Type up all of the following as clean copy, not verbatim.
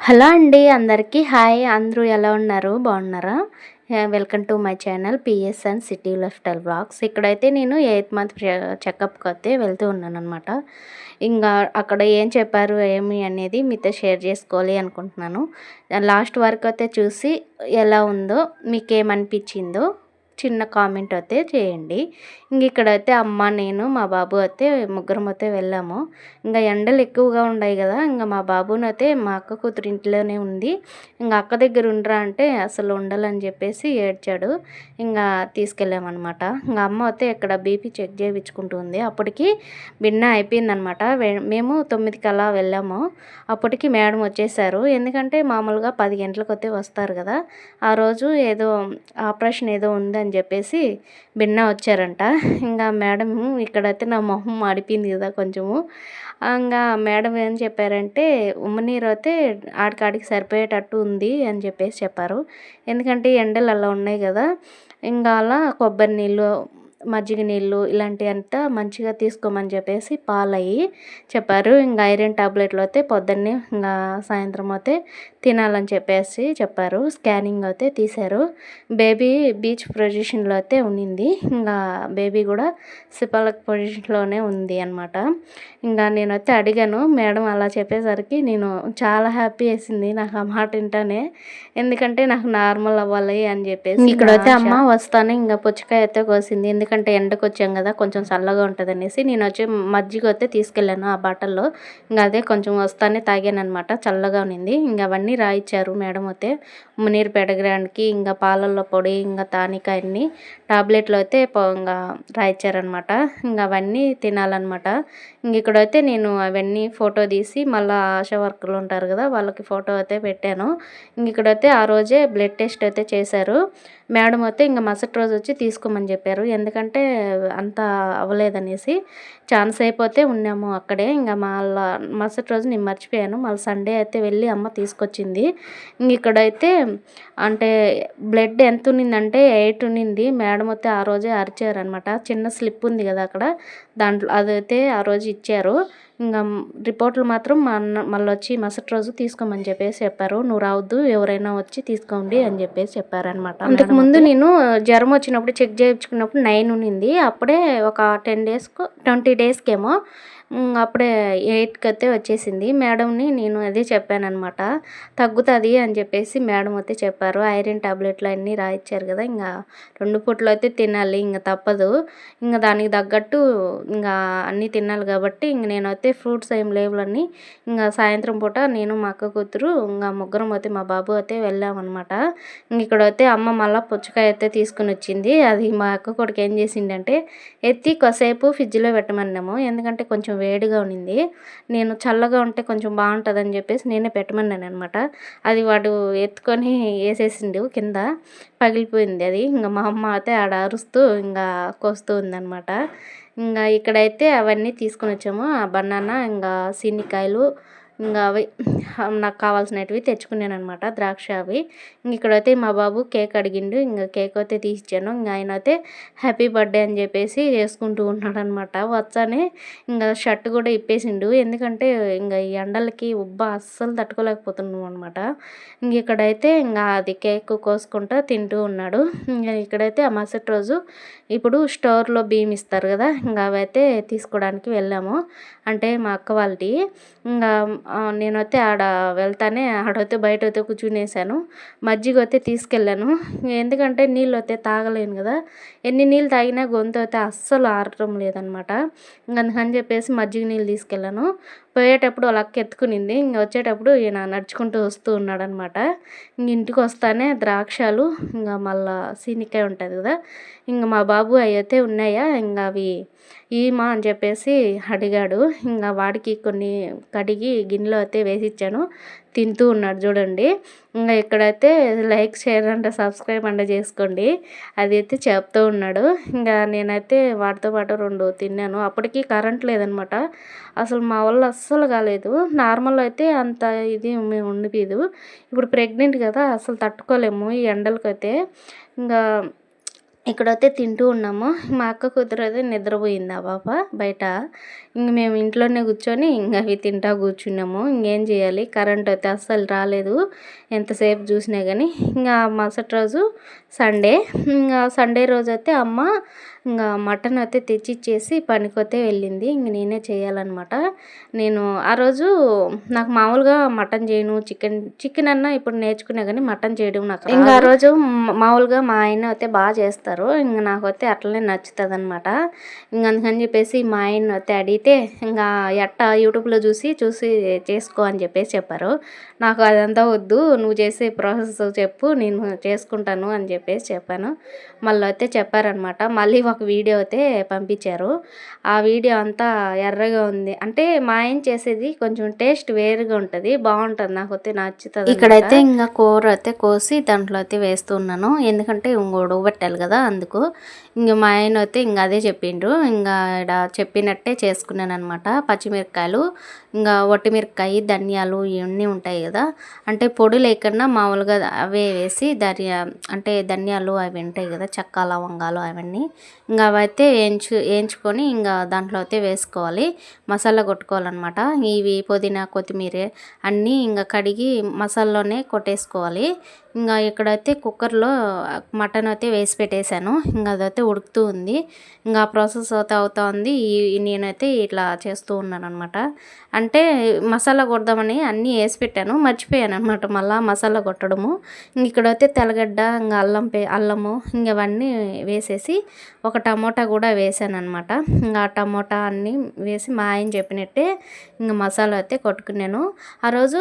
Hello అండి అందరికీ hi. అందరూ ఎలా ఉన్నారు? బాగున్నారా? Welcome to my channel PSN city life style vlogs. ఇక్కడైతే నేను 8th మంత్ చెకప్కి అయితే వెళ్తూ ఉన్నానన్నమాట. ఇంకా అక్కడ ఏం చెప్పారు ఏమి అనేది మీతో షేర్ చేసుకోవాలి అనుకుంటున్నాను. లాస్ట్ వరకు అయితే చూసి ఎలా ఉందో మీకేమనిపించిందో చిన్న కామెంట్ అయితే చేయండి. ఇక్కడైతే అమ్మ, నేను, మా బాబు అయితే ముగ్గురం అయితే వెళ్ళాము. ఇంకా ఎండలు ఎక్కువగా ఉన్నాయి కదా, ఇంకా మా బాబునైతే మా అక్క కూతురు ఇంట్లోనే ఉంది. ఇంకా అక్క దగ్గర ఉండరా అంటే అసలు ఉండాలని చెప్పేసి ఏడ్చాడు. ఇంకా తీసుకెళ్ళామన్నమాట. ఇంకా అమ్మ అయితే ఇక్కడ బీపీ చెక్ చేయించుకుంటుంది. అప్పటికి భిన్న అయిపోయిందనమాట. మేము 9కి అలా వెళ్ళాము. అప్పటికి మేడం వచ్చేసారు. ఎందుకంటే మామూలుగా 10 గంటలకు అయితే వస్తారు కదా, ఆ రోజు ఏదో ఆపరేషన్ ఏదో ఉందని చెప్పేసి భిన్న వచ్చారంట. ఇంకా మేడం ఇక్కడైతే నా మొహం మాడిపోయింది కదా కొంచెము. ఇంకా మేడం ఏం చెప్పారంటే ఉమ్మనీరు అయితే ఆడికాడికి సరిపోయేటట్టు ఉంది అని చెప్పేసి చెప్పారు. ఎందుకంటే ఎండలు అలా ఉన్నాయి కదా, ఇంకా అలా కొబ్బరి నీళ్ళు, మజ్జిగ నీళ్ళు ఇలాంటివంతా మంచిగా తీసుకోమని చెప్పేసి పాలయ్యి చెప్పారు. ఇంకా ఐరన్ టాబ్లెట్లు అయితే పొద్దున్నే ఇంకా సాయంత్రం అయితే తినాలని చెప్పేసి చెప్పారు. స్కానింగ్ అయితే తీశారు. బేబీ బీచ్ పొజిషన్లో అయితే ఉన్నింది. ఇంకా బేబీ కూడా సిపాలక్ పొజిషన్లోనే ఉంది అనమాట. ఇంకా నేనైతే అడిగాను. మేడం అలా చెప్పేసరికి నేను చాలా హ్యాపీ వేసింది నాకు ఆ మాట వింటానే. ఎందుకంటే నాకు నార్మల్ అవ్వాలి అని చెప్పేసి. ఇక్కడైతే అమ్మ వస్తానే ఇంకా పుచ్చకాయ అయితే కోసింది. ఎందుకంటే ఎండకు వచ్చాం కదా, కొంచెం చల్లగా ఉంటుంది అనేసి నేను వచ్చి మజ్జిగ అయితే తీసుకెళ్ళాను ఆ బాటల్లో. ఇంకా అదే కొంచెం వస్తానే తాగాను అనమాట. చల్లగా ఉన్నింది. ఇంకా అవన్నీ రాయిచ్చారు మేడం అయితే. మునీరు పెడగడానికి ఇంకా పాలల్లో పొడి, ఇంకా తానిక అన్ని టాబ్లెట్లు అయితే ఇంకా రాయిచ్చారనమాట. ఇంకా అవన్నీ తినాలన్నమాట. ఇక్కడైతే నేను అవన్నీ ఫోటో తీసి మళ్ళీ ఆశా వర్కర్లు ఉంటారు కదా, వాళ్ళకి ఫోటో అయితే పెట్టాను. ఇక్కడైతే ఆ రోజే బ్లడ్ టెస్ట్ అయితే చేశారు. మేడం అయితే ఇంకా మరుసటి రోజు వచ్చి తీసుకోమని చెప్పారు. ఎందుకంటే అంత అవ్వలేదనేసి ఛాన్స్ అయిపోతే ఉన్నాము అక్కడే. ఇంకా మళ్ళీ మరుసటి రోజు నేను మర్చిపోయాను. మళ్ళీ సండే అయితే వెళ్ళి అమ్మ తీసుకొచ్చింది. ఇక్కడైతే అంటే బ్లడ్ ఎంత ఉన్నిందంటే 8 ఉన్నింది. మేడం అయితే ఆ రోజే అరిచారనమాట. చిన్న స్లిప్ ఉంది కదా అక్కడ, దాంట్లో అదైతే ఆ రోజు ఇచ్చారు. ఇంకా రిపోర్ట్లు మాత్రం మళ్ళీ వచ్చి మరుసటి రోజు తీసుకోమని చెప్పేసి చెప్పారు. నువ్వు రావద్దు, ఎవరైనా వచ్చి తీసుకోండి అని చెప్పేసి చెప్పారనమాట. అంతకుముందు నేను జ్వరం వచ్చినప్పుడు చెక్ చేయించుకున్నప్పుడు 9 ఉన్నింది. అప్పుడే ఒక 20 డేస్కేమో అప్పుడే 8కి అయితే వచ్చేసింది. మేడంని నేను అదే చెప్పానమాట, తగ్గుతుంది అని చెప్పేసి మేడం అయితే చెప్పారు. ఐరన్ టాబ్లెట్లు అన్నీ రాయిచ్చారు కదా, ఇంకా 2 పూటలు అయితే తినాలి, ఇంకా తప్పదు. ఇంకా దానికి తగ్గట్టు ఇంకా అన్నీ తినాలి కాబట్టి ఇంక నేనైతే ఫ్రూట్స్ ఏం లేవులని ఇంకా సాయంత్రం పూట నేను మా అక్క కూతురు ఇంకా ముగ్గురం అయితే మా బాబు అయితే వెళ్ళామన్నమాట. ఇక్కడైతే అమ్మ మళ్ళీ పుచ్చకాయ అయితే తీసుకుని వచ్చింది. అది మా అక్క కొడుకు ఏం చేసిండంటే ఎత్తి కాసేపు ఫ్రిడ్జ్లో పెట్టమన్నాము. ఎందుకంటే కొంచెం వేడిగా ఉన్నింది. నేను చల్లగా ఉంటే కొంచెం బాగుంటుందని చెప్పేసి నేనే పెట్టమన్నాను అనమాట. అది వాడు ఎత్తుకొని వేసేసిండు కింద, పగిలిపోయింది అది. ఇంకా మా అమ్మ అయితే ఆడ అరుస్తూ ఇంకా కోస్తూ ఉందన్నమాట. ఇంకా ఇక్కడైతే అవన్నీ తీసుకుని వచ్చాము. ఆ బనానా, ఇంకా సీనికాయలు, ఇంకా అవి నాకు కావాల్సినవి తెచ్చుకున్నాను అనమాట, ద్రాక్ష అవి. ఇక్కడైతే మా బాబు కేక్ అడిగిండు. ఇంకా కేక్ అయితే తీసిచ్చాను. ఇంకా ఆయన అయితే హ్యాపీ బర్త్డే అని చెప్పేసి చేసుకుంటూ ఉన్నాడు అనమాట. వచ్చానే ఇంకా షర్ట్ కూడా ఇప్పేసిండు. ఎందుకంటే ఇంకా ఈ ఎండలకి అస్సలు తట్టుకోలేకపోతున్నాం అనమాట. ఇక్కడైతే ఇంకా అది కేక్ కోసుకుంటూ తింటూ ఉన్నాడు. ఇంకా ఇక్కడైతే ఆ మరుసటి రోజు ఇప్పుడు స్టోర్లో బియ్యం ఇస్తారు కదా, ఇంకా అవైతే తీసుకోవడానికి వెళ్ళాము. అంటే మా అక్క వాళ్ళది. ఇంకా నేనైతే ఆడ వెళ్తానే ఆడైతే బయట అయితే కూర్చునేసాను. మజ్జిగ అయితే తీసుకెళ్ళాను. ఎందుకంటే నీళ్ళు అయితే తాగలేను కదా, ఎన్ని నీళ్ళు తాగినా గొంతు అయితే అస్సలు ఆరటం లేదనమాట. అందుకని చెప్పేసి మజ్జిగ నీళ్ళు తీసుకెళ్ళాను. పోయేటప్పుడు వాళ్ళ అక్క ఎత్తుకునింది. ఇంక వచ్చేటప్పుడు ఈయన నడుచుకుంటూ వస్తూ ఉన్నాడనమాట. ఇంటికి వస్తానే ద్రాక్షలు, ఇంకా మళ్ళీ సీనికాయ ఉంటుంది కదా, ఇంకా మా బాబు అవి అయితే ఉన్నాయా, ఇంకా అవి ఈమా అని చెప్పేసి అడిగాడు. ఇంకా వాడికి కొన్ని కడిగి గిన్నెలో అయితే వేసిచ్చాను. తింటూ ఉన్నాడు చూడండి. ఇంకా ఇక్కడైతే like, share and subscribe and చేసుకోండి అది అయితే చెప్తూ ఉన్నాడు. ఇంకా నేనైతే వాటితో పాటు 2 తిన్నాను. అప్పటికి కరెంట్ లేదనమాట. అసలు మా వల్ల అస్సలు కాలేదు. నార్మల్ అయితే అంత ఇది ఉండిపోదు. ఇప్పుడు ప్రెగ్నెంట్ కదా, అసలు తట్టుకోలేము ఈ ఎండలకైతే. ఇంకా ఇక్కడైతే తింటూ ఉన్నాము. మా అక్క కూతురు అయితే నిద్రపోయింది ఆ పాప బయట. ఇంక మేము ఇంట్లోనే కూర్చొని ఇంక అవి తింటా కూర్చున్నాము. ఇంకేం చేయాలి, కరెంట్ అయితే అస్సలు రాలేదు ఎంతసేపు చూసినా కానీ. ఇంకా మరుసటి రోజు సండే. ఇంకా సండే రోజైతే అమ్మ ఇంకా మటన్ అయితే తెచ్చిచ్చేసి పనికైతే వెళ్ళింది. ఇంక నేనే చేయాలన్నమాట. నేను ఆ రోజు నాకు మామూలుగా మటన్ చేయను, చికెన్ అన్నా ఇప్పుడు నేర్చుకున్నా కానీ మటన్ చేయడం నాకు రాదు. ఇంకా ఆ రోజు మామూలుగా మా ఆయన అయితే బాగా చేస్తారు. ఇంక నాకైతే అట్లనే నచ్చుతుంది అనమాట. ఇంక అందుకని చెప్పేసి మా ఆయన అయితే అడిగితే ఇంకా యూట్యూబ్లో చూసి చేసుకో అని చెప్పేసి చెప్పారు. నాకు అదంతా వద్దు, నువ్వు చేసే ప్రాసెస్ చెప్పు, నేను చేసుకుంటాను అని చెప్పేసి చెప్పాను. మళ్ళీ అయితే చెప్పారనమాట. మళ్ళీ ఒక వీడియో అయితే పంపించారు. ఆ వీడియో అంతా ఎర్రగా ఉంది. అంటే మా ఆయన చేసేది కొంచెం టేస్ట్ వేరుగా ఉంటుంది, బాగుంటుంది, నాకైతే నచ్చుతుంది. ఇక్కడైతే ఇంకా కూర అయితే కోసి దాంట్లో అయితే వేస్తున్నాను, ఎందుకంటే ఉడకబెట్టాలి కదా అందుకు. ఇంక మా ఆయన అయితే ఇంకా అదే చెప్పిండ్రు. ఇంకా ఇక్కడ చెప్పినట్టే చేసుకున్నాను అనమాట. పచ్చిమిరపకాయలు, ఇంకా ఒట్టిమిరపకాయ, ధనియాలు ఇవన్నీ ఉంటాయి కదా, అంటే పొడి లేకుండా మామూలుగా అవే వేసి అంటే ధనియాలు అవి ఉంటాయి కదా, చెక్క లవంగాలు అవన్నీ ఇంకా అవైతే వేయించుకొని ఇంకా దాంట్లో అయితే వేసుకోవాలి, మసాలా కొట్టుకోవాలన్నమాట. ఇవి పుదీనా, కొత్తిమీర అన్నీ ఇంకా కడిగి మసాలాలోనే కొట్టేసుకోవాలి. ఇంకా ఇక్కడైతే కుక్కర్లో మటన్ అయితే వేసి పెట్టేశాను. ఇంకా అదైతే ఉడుకుతూ ఉంది. ఇంకా ప్రాసెస్ అయితే అవుతా ఉంది. నేనైతే ఇట్లా చేస్తూ ఉన్నాను అనమాట. అంటే మసాలా కొడదామని అన్నీ వేసి పెట్టాను, మర్చిపోయాను అనమాట మళ్ళీ మసాలా కొట్టడము. ఇంక ఇక్కడైతే తెల్లగడ్డ, ఇంకా అల్లము ఇంక ఇవన్నీ వేసేసి ఒక టమోటా కూడా వేసాను అనమాట. ఇంకా టమోటా అన్నీ వేసి మా ఆయన చెప్పినట్టే ఇంకా మసాలా అయితే కొట్టుకున్నాను. ఆ రోజు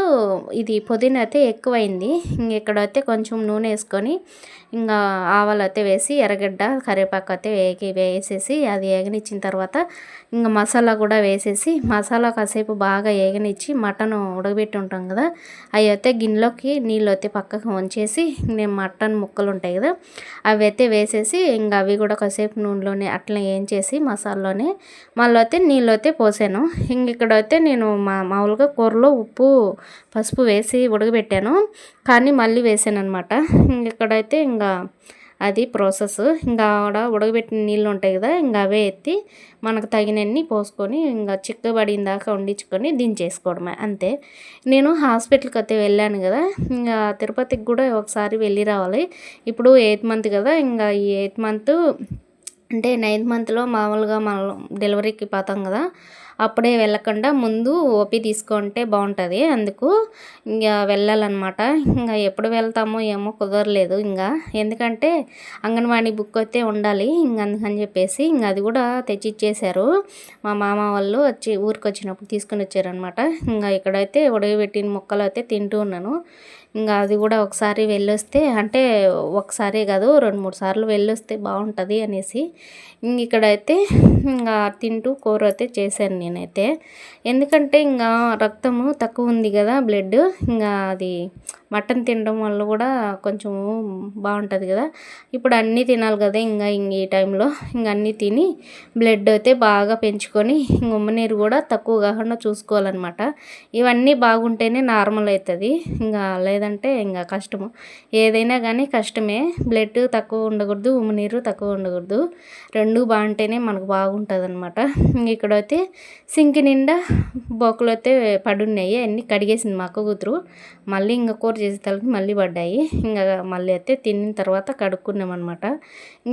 ఇది పుదీనా అయితే ఎక్కువైంది. ఇంక ఇక్కడైతే కొంచెం నూనె వేసుకొని ఇంకా ఆవాలు అయితే వేసి ఎర్రగడ్డ, కరివేపాకు అయితే వేసేసి అది వేగనిచ్చిన తర్వాత ఇంకా మసాలా కూడా వేసేసి మసాలా కాసేపు బాగా వేగనిచ్చి మటన్ ఉడకబెట్టి ఉంటాం కదా, అవి అయితే గిన్నెలోకి నీళ్ళు అయితే పక్కకు వంచేసి నేను మటన్ ముక్కలు ఉంటాయి కదా అవి అయితే వేసేసి ఇంకా అవి కూడా కాసేపు నూనెలోనే అట్లా వేయించేసి మసాలాలోనే మళ్ళీ అయితే నీళ్ళు అయితే పోసాను. ఇంక ఇక్కడైతే నేను మామూలుగా కూరలో ఉప్పు, పసుపు వేసి ఉడకబెట్టాను కానీ మళ్ళీ వేసాను అనమాట. ఇక్కడైతే ఇంకా అది ప్రాసెస్. ఇంకా ఆడ ఉడకబెట్టిన నీళ్ళు ఉంటాయి కదా, ఇంకా అవే ఎత్తి మనకు తగినన్ని పోసుకొని ఇంకా చిక్కబడిన దాకా వండించుకొని దించేసుకోవడమే అంతే. నేను హాస్పిటల్కి అయితే వెళ్ళాను కదా, ఇంకా తిరుపతికి కూడా ఒకసారి వెళ్ళి రావాలి. ఇప్పుడు 8th మంత్ కదా, ఇంకా ఈ 8th మంత్ అంటే 9th మంత్లో మామూలుగా మనం డెలివరీకి పోతాం కదా, అప్పుడే వెళ్ళకుండా ముందు ఓపీ తీసుకుంటే బాగుంటుంది. అందుకు ఇంకా వెళ్ళాలన్నమాట. ఇంకా ఎప్పుడు వెళ్తామో ఏమో కుదరలేదు ఇంకా, ఎందుకంటే అంగన్వాడీ బుక్ అయితే ఉండాలి. ఇంకా అందుకని చెప్పేసి ఇంకా అది కూడా తెచ్చిచ్చేశారు. మా మామ వాళ్ళు ఊరికి వచ్చినప్పుడు తీసుకుని వచ్చారనమాట. ఇంకా ఇక్కడైతే ఉడకబెట్టిన ముక్కలు అయితే తింటూ ఉన్నాను. ఇంకా అది కూడా ఒకసారి వెళ్ళొస్తే, అంటే ఒకసారే కాదు 2-3 సార్లు వెళ్ళొస్తే బాగుంటుంది అనేసి ఇక్కడైతే ఇంకా తింటూ కూర అయితే చేశాను నేనైతే. ఎందుకంటే ఇంకా రక్తము తక్కువ ఉంది కదా, బ్లడ్, ఇంకా అది మటన్ తినడం వల్ల కూడా కొంచెం బాగుంటుంది కదా. ఇప్పుడు అన్నీ తినాలి కదా, ఇంకా ఈ టైంలో ఇంకా అన్నీ తిని బ్లడ్ అయితే బాగా పెంచుకొని ఉమ్మనీరు కూడా తక్కువ కాకుండా చూసుకోవాలన్నమాట. ఇవన్నీ బాగుంటేనే నార్మల్ అవుతుంది, ఇంకా లేదంటే ఇంకా కష్టము. ఏదైనా కానీ కష్టమే. బ్లడ్ తక్కువ ఉండకూడదు, ఉమ్మనీరు తక్కువ ఉండకూడదు, రెండు బాగుంటేనే మనకు బాగుంటుంది అనమాట. ఇక్కడైతే సింక్ నిండా బొక్కలు అయితే పడున్నాయి, అన్నీ కడిగేసింది మా అక్క కూతురు. మళ్ళీ ఇంకా కూర చేసేతలకి మళ్ళీ పడ్డాయి. ఇంకా మళ్ళీ అయితే తిన్న తర్వాత కడుక్కున్నామన్నమాట.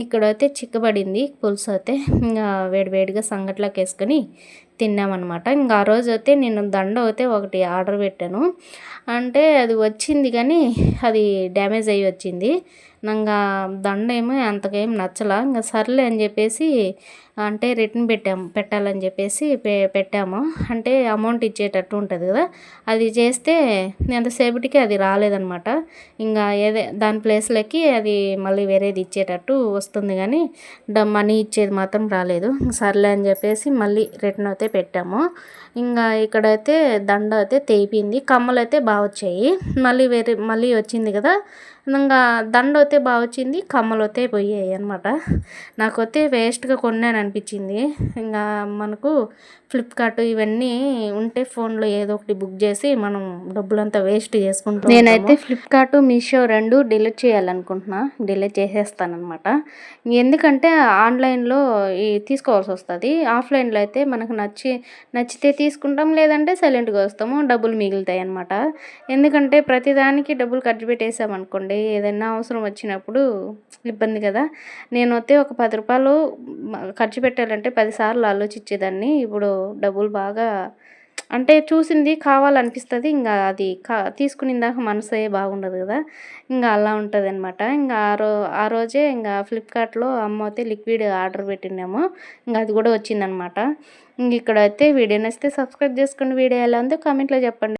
ఇక్కడైతే చిక్కబడింది పులుసు అయితే ఇంకా వేడివేడిగా సంగట్లోకి వేసుకొని తిన్నామన్నమాట. ఇంకా ఆ రోజు అయితే నేను దండ అయితే ఒకటి ఆర్డర్ పెట్టాను. అంటే అది వచ్చింది కానీ అది డ్యామేజ్ అయ్యి వచ్చింది. ఇంకా దండ ఏమో అంతకేం నచ్చలా. ఇంకా సర్లే అని చెప్పేసి అంటే రిటర్న్ పెట్టాలని చెప్పేసి పెట్టాము. అంటే అమౌంట్ ఇచ్చేటట్టు ఉంటుంది కదా, అది చేస్తే ఎంతసేపటికి అది రాలేదన్నమాట. ఇంకా దాని ప్లేస్లోకి అది మళ్ళీ వేరేది ఇచ్చేటట్టు వస్తుంది కానీ మనీ ఇచ్చేది మాత్రం రాలేదు. సర్లే అని చెప్పేసి మళ్ళీ రిటర్న్ అయితే పెట్టాము. ఇంకా ఇక్కడైతే దండ అయితే తెగిపోయింది. కమ్మలైతే బా వచ్చాయి. మళ్ళీ వచ్చింది కదా! ఇంకా దండ అయితే బా వచ్చింది. కమ్మలైతే పోయాయన్నమాట. నాకైతే వేస్ట్‌గా కొన్నాననిపించింది. ఇంగా మనకు ఫ్లిప్‌కార్ట్ ఇవన్నీ ఉంటే ఫోన్‌లో ఏదో ఒకటి బుక్ చేసి మనం డబ్బులంతా వేస్ట్ చేసుకుంటూ నేనైతే ఫ్లిప్‌కార్ట్, మీషో 2 డిలీట్ చేయాలనుకుంటున్నా. డిలీట్ చేసేస్తాననమాట. ఎందుకంటే ఆన్‌లైన్‌లో తీసుకోవాల్సొస్తది. ఆఫ్‌లైన్‌లో అయితే మనకు నచ్చితే తీసుకుంటాం. లేదంటే సైలెంట్‌గా వస్తాము. డబ్బులు మిగులుతాయన్నమాట. ఎందుకంటే ప్రతిదానికి డబ్బులు ఖర్చు పెట్టేసామనుకోండి, ఏదైనా అవసరం వచ్చినప్పుడు ఇబ్బంది కదా! నేనైతే ఒక రూ. 10 ఖర్చు పెట్టాలంటే 10 సార్లు ఆలోచించేదాన్ని. ఇప్పుడు డబ్బులు బాగా అంటే చూసింది కావాలనిపిస్తది. ఇంగా అది తీసుకునిందాక మనసే బాగుండదు గదా! ఇంగా అలా ఉంటదనమాట. ఇంగా ఆ రోజే ఇంగా ఫ్లిప్‌కార్ట్‌లో అమ్మయితే లిక్విడ్ ఆర్డర్ పెట్టినాము. ఇంగ అది గూడా వచ్చిందనమాట. ఇంగిక్కడైతే వీడియో నచ్చితే సబ్స్క్రైబ్ చేసుకోండి. వీడియో ఎలా ఉందో కామెంట్‌లో చెప్పండి.